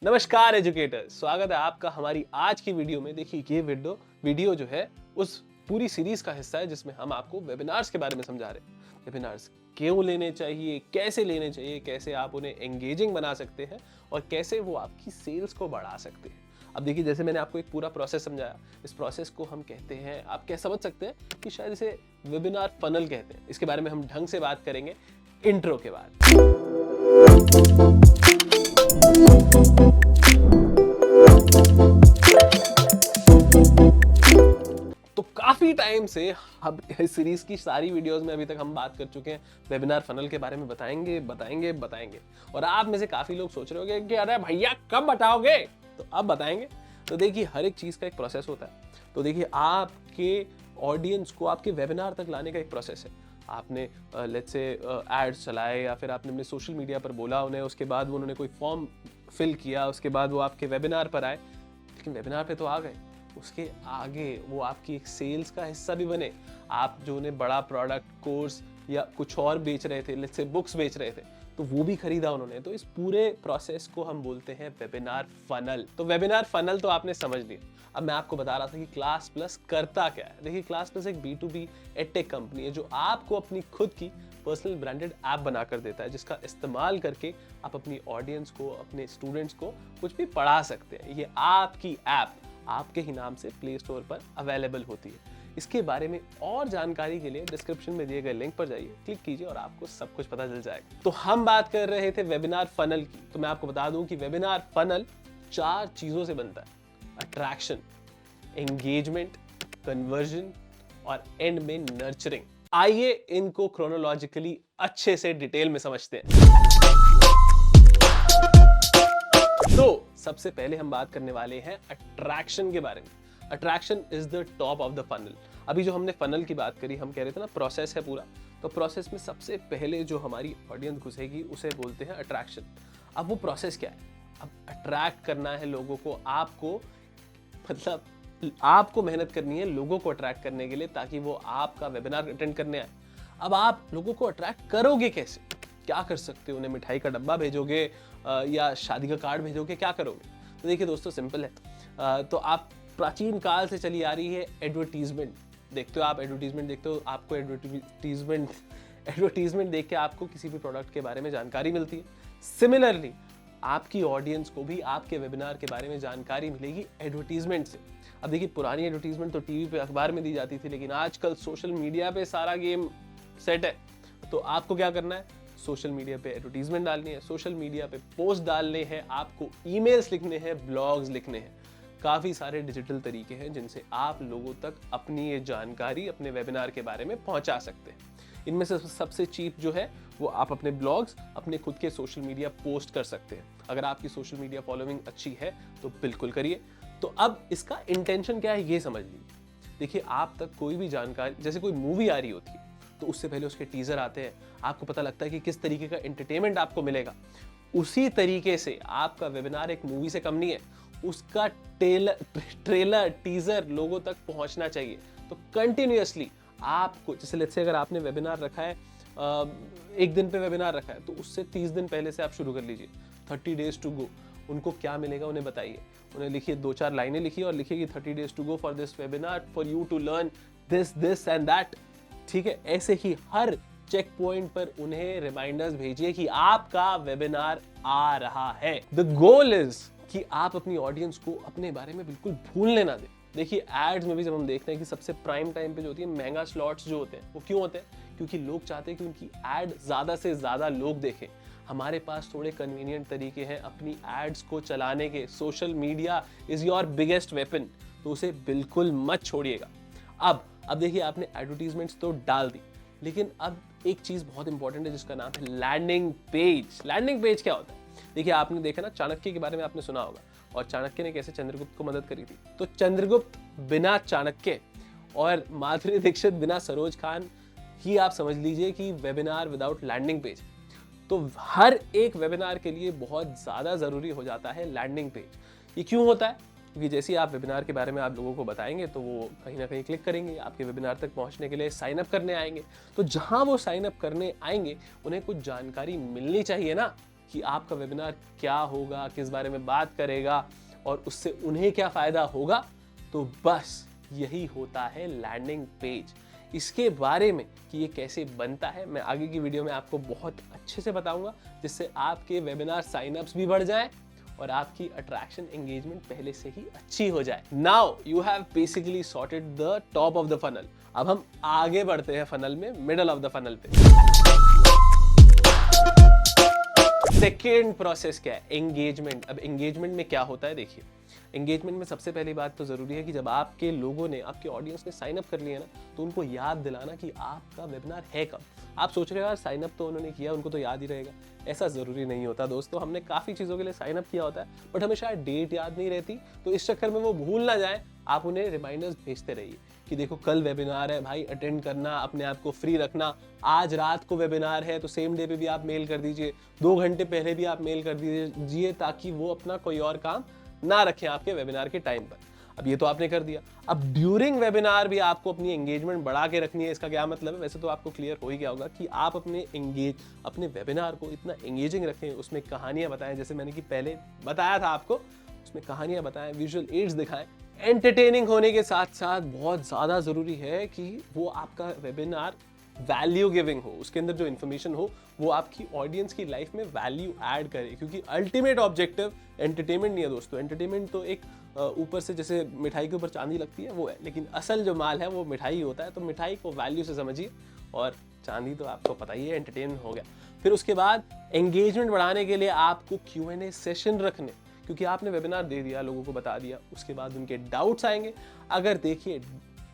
नमस्कार एजुकेटर्स, स्वागत है आपका हमारी आज की वीडियो में। देखिए ये वीडियो जो है उस पूरी सीरीज का हिस्सा है जिसमें हम आपको वेबिनार्स के बारे में समझा रहे हैं। वेबिनार्स क्यों लेने चाहिए, कैसे लेने चाहिए, कैसे आप उन्हें एंगेजिंग बना सकते हैं और कैसे वो आपकी सेल्स को बढ़ा सकते हैं। अब देखिए, जैसे मैंने आपको एक पूरा प्रोसेस समझाया, इस प्रोसेस को हम कहते हैं, आप क्या समझ सकते हैं कि शायद इसे वेबिनार फनल कहते हैं। इसके बारे में हम ढंग से बात करेंगे इंट्रो के बाद। तो काफी टाइम से अब इस सीरीज की सारी वीडियोस में अभी तक हम बात कर चुके हैं वेबिनार फनल के बारे में, बताएंगे। और आप में से काफी लोग सोच रहे होंगे कि अरे भैया कब बताओगे, तो अब बताएंगे। तो देखिए, हर एक चीज का एक प्रोसेस होता है। तो देखिए, आपके ऑडियंस को आपके वेबिनार तक लाने का एक प्रोसेस है। आपने लेट्स से एड्स चलाए या फिर आपने अपने सोशल मीडिया पर बोला उन्हें, उसके बाद वो उन्होंने कोई फॉर्म फिल किया, उसके बाद वो आपके वेबिनार पर आए। लेकिन वेबिनार पे तो आ गए, उसके आगे वो आपकी एक सेल्स का हिस्सा भी बने। आप जो उन्हें बड़ा प्रोडक्ट, कोर्स या कुछ और बेच रहे थे, लेट्स से बुक्स बेच रहे थे, तो वो भी खरीदा उन्होंने। तो इस पूरे प्रोसेस को हम बोलते हैं वेबिनार फनल। तो वेबिनार फनल तो आपने समझ लिया। अब मैं आपको बता रहा था कि क्लास प्लस करता क्या है। देखिए, क्लास प्लस एक B2B एडटेक कंपनी है जो आपको अपनी खुद की पर्सनल ब्रांडेड ऐप बनाकर देता है, जिसका इस्तेमाल करके आप अपनी ऑडियंस को, अपने स्टूडेंट्स को कुछ भी पढ़ा सकते हैं। ये आपकी ऐप आपके ही नाम से प्ले स्टोर पर अवेलेबल होती है। इसके बारे में और जानकारी के लिए डिस्क्रिप्शन में दिए गए लिंक पर जाइए, क्लिक कीजिए और आपको सब कुछ पता चल जाएगा। तो हम बात कर रहे थे वेबिनार फनल की। तो मैं आपको बता दूं कि वेबिनार फनल 4 चीजों से बनता है: अट्रैक्शन, एंगेजमेंट, कन्वर्जन और एंड में नर्चरिंग। आइए इनको क्रोनोलॉजिकली अच्छे से डिटेल में समझते हैं। तो सबसे पहले हम बात करने वाले हैं अट्रैक्शन के बारे में। Attraction is the top of the funnel. अभी जो हमने फनल की बात करी, हम कह रहे थे ना प्रोसेस है पूरा। तो प्रोसेस में सबसे पहले जो हमारी ऑडियंस घुसेगी उसे बोलते हैं अट्रैक्शन। अब वो प्रोसेस क्या है? अब अट्रैक्ट करना है लोगों को, आपको मतलब आपको मेहनत करनी है लोगों को अट्रैक्ट करने के लिए, ताकि वो आपका वेबिनार अटेंड करने आए। अब आप लोगों को अट्रैक्ट करोगे कैसे? क्या कर सकते हो? उन्हें मिठाई का डब्बा भेजोगे या शादी का कार्ड भेजोगे? क्या करोगे? तो देखिए दोस्तों, सिंपल है। तो आप प्राचीन काल से चली आ रही है एडवर्टीजमेंट देखते हो। आप एडवर्टीजमेंट देखते हो, आपको एडवर्टीजमेंट देख के आपको किसी भी प्रोडक्ट के बारे में जानकारी मिलती है। सिमिलरली आपकी ऑडियंस को भी आपके वेबिनार के बारे में जानकारी मिलेगी एडवर्टीजमेंट से। अब देखिए, पुरानी एडवर्टीजमेंट तो टीवी पे, अखबार में दी जाती थी, लेकिन आजकल सोशल मीडिया पे सारा गेम सेट है। तो आपको क्या करना है? सोशल मीडिया पे एडवर्टीजमेंट डालनी है, सोशल मीडिया पे पोस्ट डालने हैं, आपको ईमेल्स लिखने हैं, ब्लॉग्स लिखने हैं। काफ़ी सारे डिजिटल तरीके हैं जिनसे आप लोगों तक अपनी ये जानकारी अपने वेबिनार के बारे में पहुंचा सकते हैं। इनमें से सबसे चीप जो है वो आप अपने ब्लॉग्स, अपने खुद के सोशल मीडिया पोस्ट कर सकते हैं। अगर आपकी सोशल मीडिया फॉलोइंग अच्छी है तो बिल्कुल करिए। तो अब इसका इंटेंशन क्या है ये समझ लीजिए। देखिए, आप तक कोई भी जानकारी, जैसे कोई मूवी आ रही होती है तो उससे पहले उसके टीजर आते हैं, आपको पता लगता है कि किस तरीके का एंटरटेनमेंट आपको मिलेगा। उसी तरीके से आपका वेबिनार एक मूवी से कम नहीं है, उसका ट्रेलर टीजर लोगों तक पहुंचना चाहिए। तो कंटिन्यूअसली आपको, जैसे लेट्स से अगर आपने वेबिनार रखा है, एक दिन पे वेबिनार रखा है, तो उससे 30 दिन पहले से आप शुरू कर लीजिए। 30 days टू गो। उनको क्या मिलेगा उन्हें बताइए, उन्हें लिखिए, 2-4 लाइनें लिखिए और लिखिए कि 30 days to go for this webinar, for you to learn this and that. ठीक है, ऐसे ही हर चेक पॉइंट पर उन्हें रिमाइंडर्स भेजिए कि आपका वेबिनार आ रहा है। द गोल इज कि आप अपनी ऑडियंस को अपने बारे में बिल्कुल भूलने ना दें। देखिए, एड्स में भी जब हम देखते हैं कि सबसे प्राइम टाइम पे जो होती है, महंगा स्लॉट्स जो होते हैं, वो क्यों होते हैं? क्योंकि लोग चाहते हैं कि उनकी एड ज्यादा से ज्यादा लोग देखें। हमारे पास थोड़े कन्वीनियंट तरीके हैं अपनी एड्स को चलाने के। Social media is your biggest weapon, तो उसे बिल्कुल मत छोड़िएगा। अब देखिए, आपने एडवर्टीजमेंट्स तो डाल दी, लेकिन अब एक चीज बहुत इंपॉर्टेंट है जिसका नाम है लैंडिंग पेज। लैंडिंग पेज क्या होता है? देखिए, आपने देखा ना, चाणक्य के बारे में आपने सुना होगा, और चाणक्य ने कैसे चंद्रगुप्त को मदद करी थी। तो चंद्रगुप्त बिना चाणक्य और माधुरी दीक्षित बिना सरोज खान ही आप समझ लीजिए कि वेबिनार विदाउट लैंडिंग पेज। तो हर एक वेबिनार के लिए बहुत ज़्यादा ज़रूरी हो जाता है लैंडिंग पेज। ये क्यों होता है? क्योंकि जैसे ही आप वेबिनार के बारे में आप लोगों को बताएंगे तो वो कहीं ना कहीं क्लिक करेंगे, आपके वेबिनार तक पहुंचने के लिए साइन अप करने आएंगे। तो जहां वो साइन अप करने आएंगे, उन्हें कुछ जानकारी मिलनी चाहिए ना। कि आपका वेबिनार क्या होगा, किस बारे में बात करेगा और उससे उन्हें क्या फ़ायदा होगा, तो बस यही होता है लैंडिंग पेज। इसके बारे में कि ये कैसे बनता है मैं आगे की वीडियो में आपको बहुत अच्छे से बताऊंगा, जिससे आपके वेबिनार साइनअप्स भी बढ़ जाएं और आपकी अट्रैक्शन एंगेजमेंट पहले से ही अच्छी हो जाए। Now you have basically sorted the top of the funnel. अब हम आगे बढ़ते हैं फनल में, मिडल ऑफ द फनल पे। सेकेंड प्रोसेस क्या है? एंगेजमेंट। अब एंगेजमेंट में क्या होता है, देखिए एंगेजमेंट में सबसे पहली बात तो ज़रूरी है कि जब आपके लोगों ने, आपके ऑडियंस ने साइन अप कर लिया ना, तो उनको याद दिलाना कि आपका वेबिनार है कब। आप सोच रहे हो यार साइन अप तो उन्होंने किया, उनको तो याद ही रहेगा। ऐसा ज़रूरी नहीं होता दोस्तों। हमने काफ़ी चीज़ों के लिए साइन अप किया होता है, बट हमें शायद डेट याद नहीं रहती, तो इस चक्कर में वो भूल ना जाए। आप उन्हें रिमाइंडर्स भेजते रहिए कि देखो कल वेबिनार है भाई, अटेंड करना, अपने आप को फ्री रखना। आज रात को वेबिनार है तो सेम डे पे भी आप मेल कर दीजिए, 2 घंटे पहले भी आप मेल कर दीजिए, ताकि वो अपना कोई और काम ना रखें आपके वेबिनार के टाइम पर। अब ये तो आपने कर दिया। अब ड्यूरिंग वेबिनार भी आपको अपनी एंगेजमेंट बढ़ा के रखनी है। इसका क्या मतलब है? वैसे तो आपको क्लियर हो ही गया होगा कि आप अपने वेबिनार को इतना एंगेजिंग रखें, उसमें कहानियां बताएं, जैसे मैंने कि पहले बताया था आपको, उसमें कहानियां बताएं, विजुअल एड्स दिखाएं। एंटरटेनिंग होने के साथ साथ बहुत ज़्यादा ज़रूरी है कि वो आपका वेबिनार वैल्यू गिविंग हो, उसके अंदर जो इन्फॉर्मेशन हो वो आपकी ऑडियंस की लाइफ में वैल्यू ऐड करे। क्योंकि अल्टीमेट ऑब्जेक्टिव एंटरटेनमेंट नहीं है दोस्तों। एंटरटेनमेंट तो एक ऊपर से जैसे मिठाई के ऊपर चांदी लगती है वो है, लेकिन असल जो माल है वो मिठाई होता है। तो मिठाई को वैल्यू से समझिए, और चांदी तो आपको पता ही है, एंटरटेनमेंट हो गया। फिर उसके बाद एंगेजमेंट बढ़ाने के लिए आपको Q&A सेशन रखने, क्योंकि आपने वेबिनार दे दिया, लोगों को बता दिया, उसके बाद उनके डाउट्स आएंगे। अगर देखिए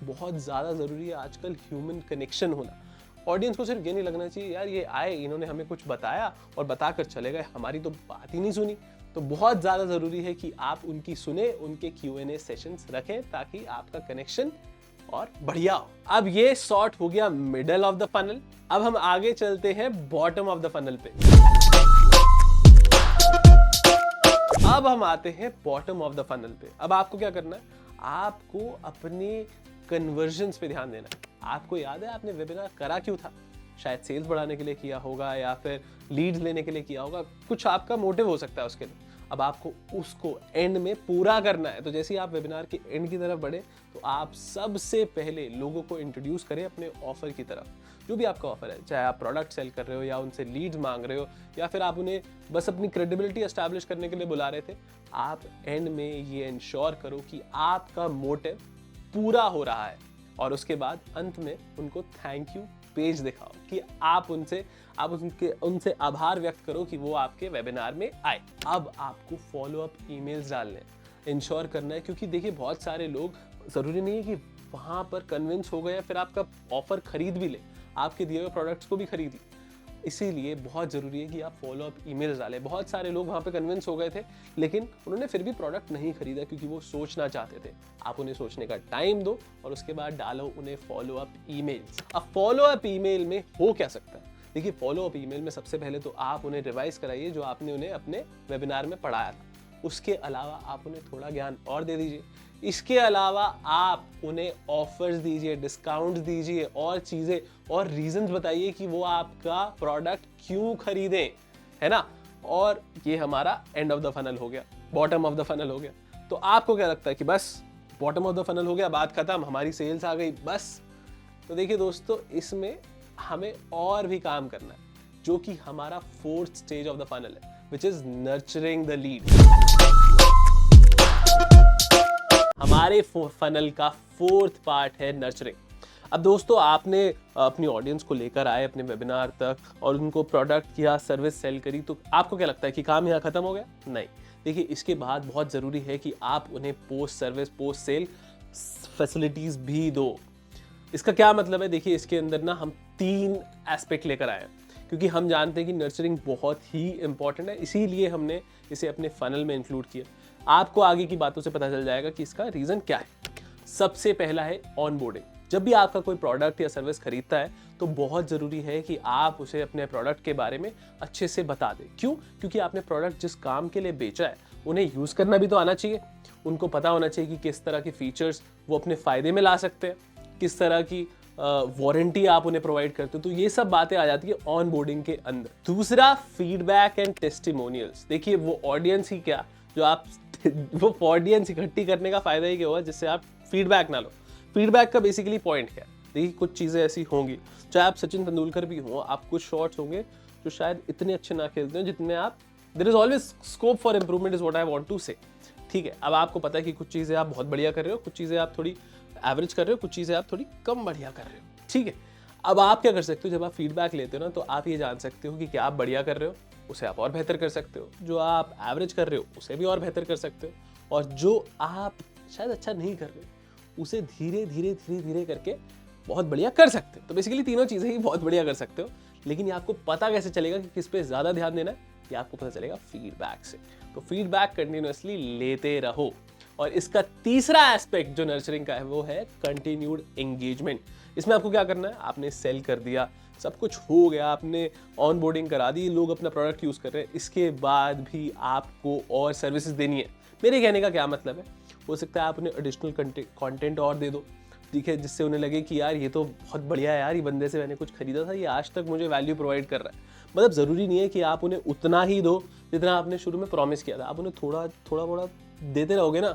बहुत ज़्यादा ज़रूरी है आजकल ह्यूमन कनेक्शन होना। ऑडियंस को सिर्फ ये नहीं लगना चाहिए यार ये आए, इन्होंने हमें कुछ बताया और बताकर चले गए, हमारी तो बात ही नहीं सुनी। तो बहुत ज़्यादा ज़रूरी है कि आप उनकी सुने, उनके Q&A सेशंस रखें, ताकि आपका कनेक्शन और बढ़िया हो। अब ये सॉर्ट हो गया मिडल ऑफ द फनल। अब हम आगे चलते हैं बॉटम ऑफ द फनल पे। अब हम आते हैं बॉटम ऑफ द फनल पे। अब आपको क्या करना है? आपको अपने कन्वर्जन्स पे ध्यान देना है। आपको याद है आपने वेबिनार करा क्यों था? शायद सेल्स बढ़ाने के लिए किया होगा, या फिर लीड्स लेने के लिए किया होगा, कुछ आपका मोटिव हो सकता है उसके लिए। अब आपको उसको एंड में पूरा करना है। तो जैसे ही आप वेबिनार के एंड की तरफ बढ़े, तो आप सबसे पहले लोगों को इंट्रोड्यूस करें अपने ऑफर की तरफ। जो भी आपका ऑफर है, चाहे आप प्रोडक्ट सेल कर रहे हो, या उनसे लीड्स मांग रहे हो, या फिर आप उन्हें बस अपनी क्रेडिबिलिटी एस्टैब्लिश करने के लिए बुला रहे थे, आप एंड में ये इंश्योर करो कि आपका मोटिव पूरा हो रहा है। और उसके बाद अंत में उनको थैंक यू पेज दिखाओ कि आप उनसे आभार व्यक्त करो कि वो आपके वेबिनार में आए। अब आपको फॉलो अप ईमेल्स डालने, इंश्योर करना है, क्योंकि देखिए बहुत सारे लोग, ज़रूरी नहीं है कि वहाँ पर कन्विंस हो गए या फिर आपका ऑफर खरीद भी ले, आपके दिए हुए प्रोडक्ट्स को भी खरीद ले। इसीलिए बहुत ज़रूरी है कि आप फॉलो अप ईमेल्स डालें। बहुत सारे लोग वहाँ पे कन्विंस हो गए थे, लेकिन उन्होंने फिर भी प्रोडक्ट नहीं खरीदा क्योंकि वो सोचना चाहते थे। आप उन्हें सोचने का टाइम दो और उसके बाद डालो उन्हें फॉलो अप ईमेल्स। अब फॉलो अप ईमेल में हो क्या सकता है? देखिए फॉलो अप ईमेल में सबसे पहले तो आप उन्हें रिवाइज कराइए जो आपने उन्हें अपने वेबिनार में पढ़ाया था। उसके अलावा आप उन्हें थोड़ा ज्ञान और दे दीजिए। इसके अलावा आप उन्हें ऑफर्स दीजिए, डिस्काउंट दीजिए, और चीज़ें और रीजंस बताइए कि वो आपका प्रोडक्ट क्यों खरीदें, है ना। और ये हमारा एंड ऑफ द फनल हो गया, बॉटम ऑफ द फनल हो गया। तो आपको क्या लगता है कि बस बॉटम ऑफ द फनल हो गया, बात खत्म, हमारी सेल्स आ गई बस? तो देखिए दोस्तों, इसमें हमें और भी काम करना है, जो कि हमारा 4th stage of the funnel है, which is nurturing the lead. हमारे फनल का 4th पार्ट है नर्चरिंग। अब दोस्तों, आपने अपनी ऑडियंस को लेकर आए अपने वेबिनार तक और उनको प्रोडक्ट या सर्विस सेल करी, तो आपको क्या लगता है कि काम यहाँ खत्म हो गया? नहीं। देखिए, इसके बाद बहुत ज़रूरी है कि आप उन्हें post service, post sale facilities भी दो। इसका क्या मतलब है? देखिए, इसके अंदर ना हम 3 एस्पेक्ट लेकर आए हैं, क्योंकि हम जानते हैं कि नर्चरिंग बहुत ही इंपॉर्टेंट है, इसीलिए हमने इसे अपने फनल में इंक्लूड किया। आपको आगे की बातों से पता चल जाएगा कि इसका रीज़न क्या है। सबसे पहला है ऑनबोर्डिंग। जब भी आपका कोई प्रोडक्ट या सर्विस खरीदता है, तो बहुत ज़रूरी है कि आप उसे अपने प्रोडक्ट के बारे में अच्छे से बता दें। क्यों? क्योंकि आपने प्रोडक्ट जिस काम के लिए बेचा है, उन्हें यूज़ करना भी तो आना चाहिए। उनको पता होना चाहिए कि किस तरह के फीचर्स वो अपने फ़ायदे में ला सकते हैं, किस तरह की वारंटी आप उन्हें प्रोवाइड करते हो, तो ये सब बातें आ जाती है ऑन बोर्डिंग के अंदर। दूसरा, फीडबैक एंड टेस्टिमोनियल्स। देखिए वो ऑडियंस ही क्या, जो आप वो ऑडियंस इकट्ठी करने का फायदा ही क्या हुआ जिससे आप फीडबैक ना लो। फीडबैक का बेसिकली पॉइंट क्या है, देखिए कुछ चीज़ें ऐसी होंगी, चाहे आप सचिन तेंदुलकर भी हो, आप कुछ शॉट्स होंगे जो शायद इतने अच्छे ना खेलते हो जितने आप, there is always scope for improvement is what I want to say. ठीक है, अब आपको पता है कि कुछ चीज़ें आप बहुत बढ़िया कर रहे हो, कुछ चीज़ें आप थोड़ी एवरेज कर रहे हो, कुछ चीज़ें आप थोड़ी कम बढ़िया कर रहे हो। ठीक है, अब आप क्या कर सकते हो, जब आप फीडबैक लेते हो ना, तो आप ये जान सकते हो कि क्या आप बढ़िया कर रहे हो, उसे आप और बेहतर कर सकते हो, जो आप एवरेज कर रहे हो उसे भी और बेहतर कर सकते हो, और जो आप शायद अच्छा नहीं कर रहे हो उसे धीरे धीरे धीरे धीरे करके बहुत बढ़िया कर सकते हो। तो बेसिकली तीनों चीज़ें ही बहुत बढ़िया कर सकते हो, लेकिन ये आपको पता कैसे चलेगा कि किस पे ज़्यादा ध्यान देना है, ये आपको पता चलेगा फीडबैक से। तो फीडबैक कंटिन्यूअसली लेते रहो। और इसका तीसरा एस्पेक्ट जो नर्चरिंग का है वो है कंटिन्यूड एंगेजमेंट। इसमें आपको क्या करना है, आपने सेल कर दिया, सब कुछ हो गया, आपने ऑन बोर्डिंग करा दी, लोग अपना प्रोडक्ट यूज़ कर रहे हैं, इसके बाद भी आपको और सर्विसेज देनी है। मेरे कहने का क्या मतलब है, हो सकता है आप उन्हें एडिशनल कंटेंट और दे दो, ठीक है, जिससे उन्हें लगे कि यार ये तो बहुत बढ़िया है यार, ये बंदे से मैंने कुछ खरीदा था, ये आज तक मुझे वैल्यू प्रोवाइड कर रहा है। मतलब ज़रूरी नहीं है कि आप उन्हें उतना ही दो जितना आपने शुरू में प्रॉमिस किया था, आप उन्हें थोड़ा थोड़ा देते रहोगे ना,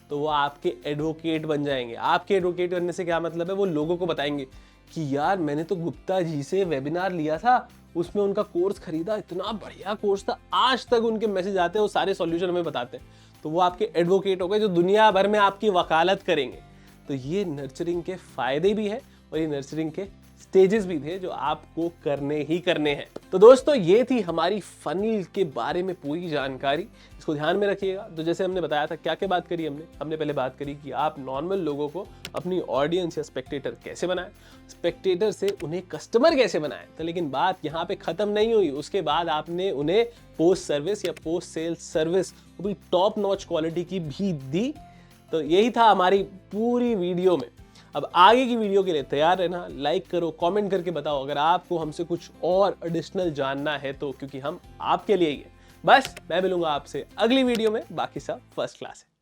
तो वो आपके एडवोकेट बन जाएंगे। आपके एडवोकेट बनने से क्या मतलब है, वो लोगों को बताएंगे कि यार मैंने तो गुप्ता जी से वेबिनार लिया था, उसमें उनका कोर्स खरीदा, इतना बढ़िया कोर्स था, आज तक उनके मैसेज आते हैं, वो सारे सॉल्यूशन हमें बताते हैं। तो वो आपके एडवोकेट हो गए जो दुनिया भर में आपकी वकालत करेंगे। तो ये नर्चरिंग के फायदे भी है और ये नर्चरिंग के स्टेजेस भी थे जो आपको करने ही करने हैं। तो दोस्तों ये थी हमारी फनल के बारे में पूरी जानकारी, इसको ध्यान में रखिएगा। तो जैसे हमने बताया था, क्या क्या बात करी हमने पहले बात करी कि आप नॉर्मल लोगों को अपनी ऑडियंस या स्पेक्टेटर कैसे बनाएं, स्पेक्टेटर से उन्हें कस्टमर कैसे बनाएं। तो लेकिन बात यहाँ पे खत्म नहीं हुई, उसके बाद आपने उन्हें पोस्ट सर्विस या पोस्ट सेल सर्विस वो भी टॉप नॉच क्वालिटी की भी दी। तो यही था हमारी पूरी वीडियो में। अब आगे की वीडियो के लिए तैयार रहना, लाइक करो, कमेंट करके बताओ अगर आपको हमसे कुछ और एडिशनल जानना है तो, क्योंकि हम आपके लिए ही है। बस मैं मिलूंगा आपसे अगली वीडियो में, बाकी सब फर्स्ट क्लास है।